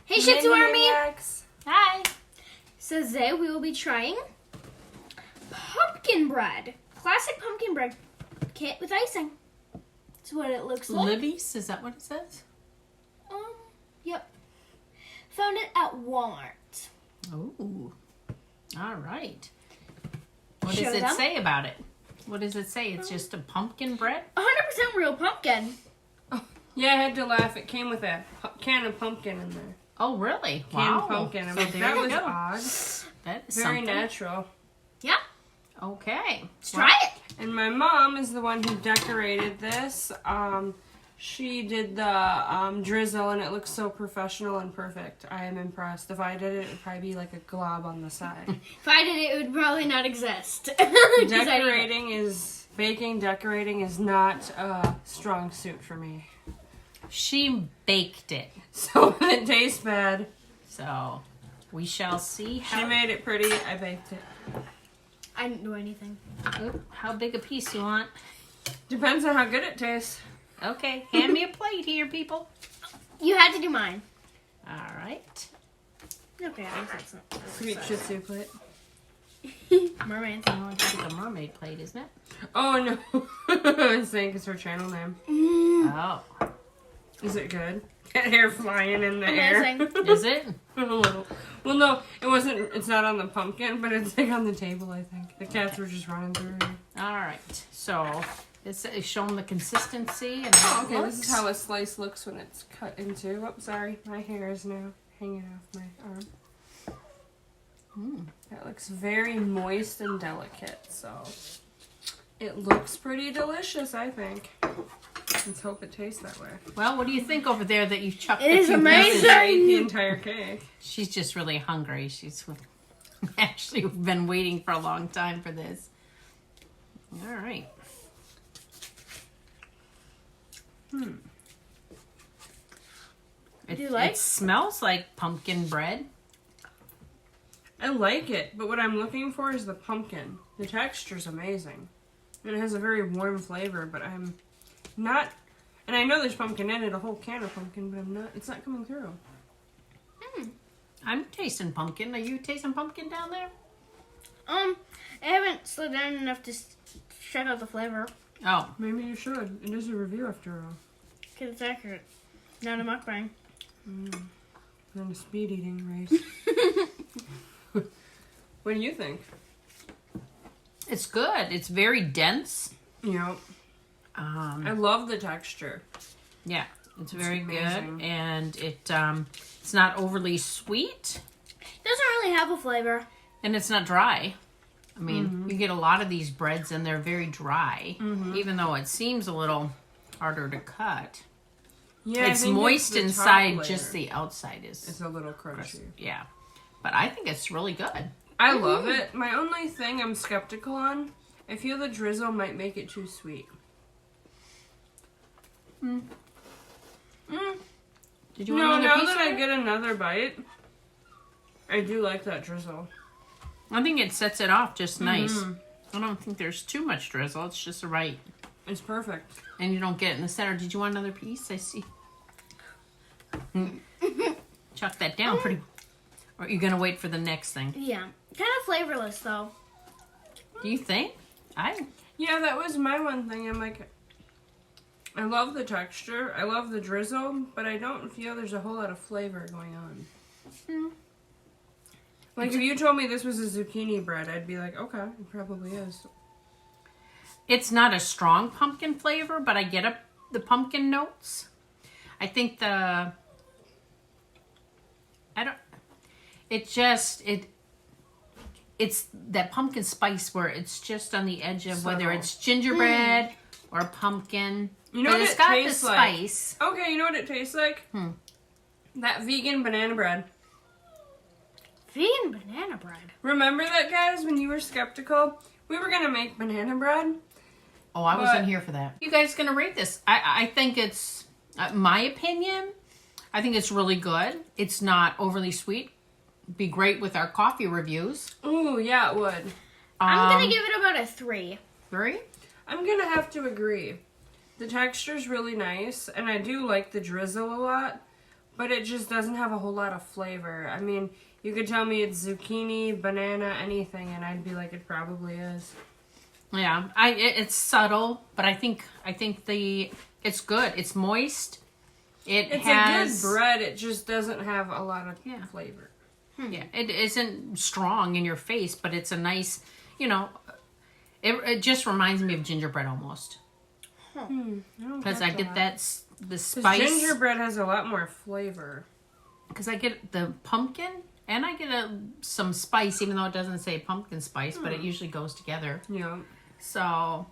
Hey, Shih Tzu Army! Maniacs. Hi! So today we will be trying pumpkin bread. Classic pumpkin bread kit with icing. That's what it looks like. Libby's? Is that what it says? Yep. Found it at Walmart. Ooh. All right. What Show does it them. say about it? What does it say? It's just a pumpkin bread? 100% real pumpkin. Yeah, I had to laugh. It came with a can of pumpkin in there. Oh, really? Canned Wow. pumpkin. I'm So like, there that you was go. odd. That is Very something. natural. Yeah. Okay. Let's try it. And my mom is the one who decorated this. She did the drizzle, and it looks so professional and perfect. I am impressed. If I did it, it would probably be like a glob on the side. If I did it, it would probably not exist. 'Cause I didn't- Baking, decorating is not a strong suit for me. She baked it. So it tastes bad. So we shall see She how, made it pretty. I baked it. I didn't do anything. how big a piece you want. Depends on how good it tastes. Okay. Hand me a plate here, people. You had to do mine. All right. Okay, I guess that's not. Sweet Shih Tzu plate. Mermaids. Oh, it's like a mermaid plate, isn't it? Oh no. I was saying it's her channel name. Oh. Is it good? Got hair flying in the air. Amazing. Is it? A little. Well, no, it wasn't. It's not on the pumpkin, but it's like on the table. I think the cats were just running through here. All right. So it's showing the consistency and Oh, how okay. it This is looks. how a slice looks when it's cut into. Oh, sorry, my hair is now hanging off my arm. That looks very moist and delicate. So it looks pretty delicious, I think. Let's hope it tastes that way. Well, what do you think over there that you chucked? It is the amazing. I ate the entire cake. She's just really hungry. She's actually been waiting for a long time for this. All right. Do you like? It smells like pumpkin bread. I like it, but what I'm looking for is the pumpkin. The texture's amazing. And it has a very warm flavor, but I'm not... And I know there's pumpkin in it, a whole can of pumpkin, but it's not coming through. I'm tasting pumpkin. Are you tasting pumpkin down there? I haven't slid down enough to check out the flavor. Oh, Maybe you should. It is a review after all. Because it's accurate. Not a mukbang. We're on a speed eating race. What do you think? it's good. It's very dense. Yeah. I love the texture. Yeah, it's very amazing. good, and it's not overly sweet, It doesn't really have a flavor. and it's not dry. I mean, you get a lot of these breads, and they're very dry, even though it seems a little harder to cut. Yeah, I It's think moist the top inside, layer. just the outside It's is. a little crunchy. Yeah, but I think it's really good. I love it. My only thing I'm skeptical on, I feel the drizzle might make it too sweet. Did you No, want another now piece that I of it? get another bite, I do like that drizzle. I think it sets it off just nice. I don't think there's too much drizzle. It's just the right, It's perfect. and you don't get it in the center. Did you want another piece? I see. Chuck that down pretty. Or are you gonna wait for the next thing? Yeah. Kind of flavorless, though. Do you think? Yeah, that was my one thing. I'm like, I love the texture. I love the drizzle, but I don't feel there's a whole lot of flavor going on. Like, if you told me this was a zucchini bread, I'd be like, okay, it probably is. It's not a strong pumpkin flavor, but I get the pumpkin notes. I think it's that pumpkin spice where it's just on the edge of whether Subtle. it's gingerbread or pumpkin. You know But what it's it got the tastes like? spice. Okay, you know what it tastes like? That vegan banana bread. Vegan banana bread. Remember that, guys, when you were skeptical? We were going to make banana bread. Oh, I wasn't But- here for that. You guys gonna rate this? I think it's, my opinion, I think it's really good. It's not overly sweet. Be great with our coffee reviews. Ooh, yeah, it would. I'm going to give it about a 3. 3? I'm going to have to agree. The texture's really nice, and I do like the drizzle a lot, but it just doesn't have a whole lot of flavor. I mean, you could tell me it's zucchini, banana, anything, and I'd be like, it probably is. Yeah, it's subtle, but I think it's good. It's moist. It's a good bread. It just doesn't have a lot of flavor. Yeah, it isn't strong in your face, but it's a nice, it just reminds me of gingerbread almost. Because I get the spice. Gingerbread has a lot more flavor. Because I get the pumpkin and I get some spice, even though it doesn't say pumpkin spice, but it usually goes together. Yeah. So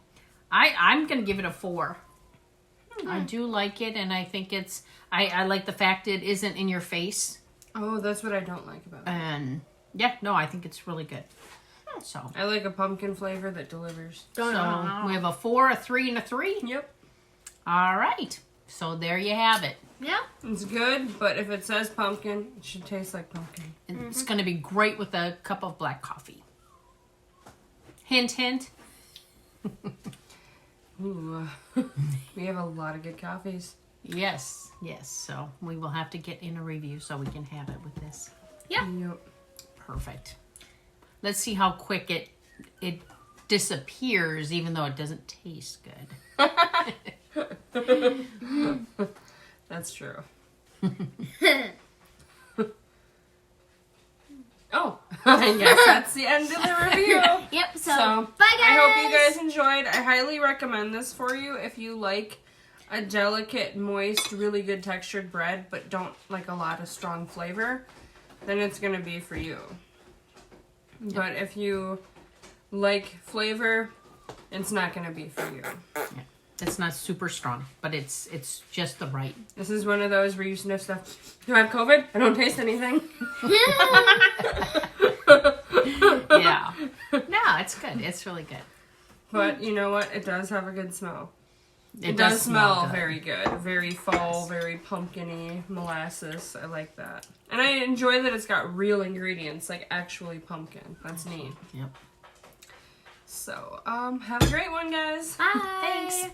I'm going to give it a 4. I do like it, and I think I like the fact it isn't in your face. Oh, that's what I don't like about it. And I think it's really good. So I like a pumpkin flavor that delivers. So we have a 4, a 3, and a 3. Yep. All right. So there you have it. Yeah. It's good, but if it says pumpkin, it should taste like pumpkin. It's going to be great with a cup of black coffee. Hint, hint. Ooh. We have a lot of good coffees. Yes. So we will have to get in a review so we can have it with this. Yeah. Yep. Perfect. Let's see how quick it disappears, even though it doesn't taste good. That's true. Oh, I guess that's the end of the review. Yep, so bye guys! I hope you guys enjoyed. I highly recommend this for you if you like a delicate, moist, really good textured bread, but don't like a lot of strong flavor, then it's going to be for you. Yep. But if you like flavor, it's not going to be for you. Yeah. It's not super strong, but it's just the right. This is one of those where you sniff stuff. Do I have COVID? I don't taste anything. Yeah. No, it's good. It's really good. But you know what? It does have a good smell. It does smell good. very good. Very fall, very pumpkin-y, molasses. I like that. And I enjoy that it's got real ingredients, like actually pumpkin. That's neat. Yep. So, have a great one, guys. Bye! Thanks.